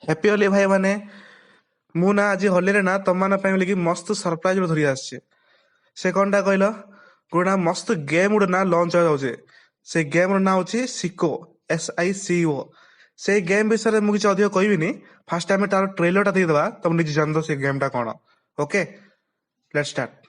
happy Holi भाई माने मु ना आज होली रे ना तम मान ପାଇଁ ବୋଲି मस्त सरप्राइज धरि आछे से कोनटा कहलो गोना मस्त गेम उड ना लॉन्च हो जाउछे से गेम रो ना होची सिको SICO से गेम विषय रे मु किछ अधिक कहबिनी फास्ट टाइम तार ट्रेलर टा दे देबा तुम निज जान दो से गेम टा कोन ओके लेट्स स्टार्ट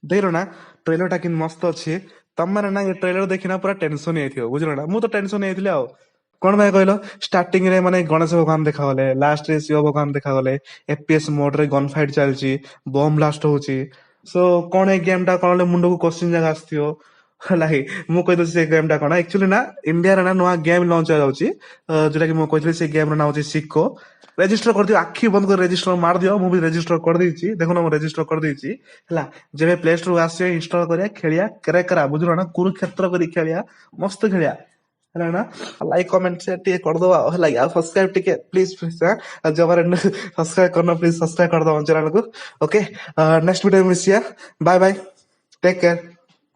देखलो ना ट्रेलर टा किन मस्त अच्छे तम माने ना ये ट्रेलर देखिना पूरा टेंशन हेथियो बुझलो ना मु तो टेंशन हेथिले आ कोन भाई कहलो स्टार्टिंग रे माने गणेश भगवान देखा गले लास्ट रे शिव भगवान देखा गले FPS मोड रे गन फाइट चलची बम ब्लास्ट होची सो कोन ए गेम टा कोन मुंडो को क्वेश्चन जगह आस्थियो हलाई मु कहि दो से गेम टा कोन एक्चुअली ना इंडिया रे ना नवा गेम लॉन्च हो जाउची जेटा कि मु कहितले से गेम रो ना होची सिक्को रेजिस्टर कर दियो आखी बंद कर रेजिस्टर मार दियो मु भी रेजिस्टर कर देइची देखो ना मु रेजिस्टर कर देइची हला जेबे प्ले स्टोर आसे इंस्टॉल करिया खेलिया करा बुझलो ना कुरुक्षेत्र करी खेलिया मस्त खेलिया है ना लाइक कमेंट से टे कर दो हला या सब्सक्राइब टिके प्लीज प्लीज जबर सब्सक्राइब करना प्लीज सब्सक्राइब कर दो चैनल को ओके नेक्स्ट वीडियो में मिसिया बाय बाय टेक केयर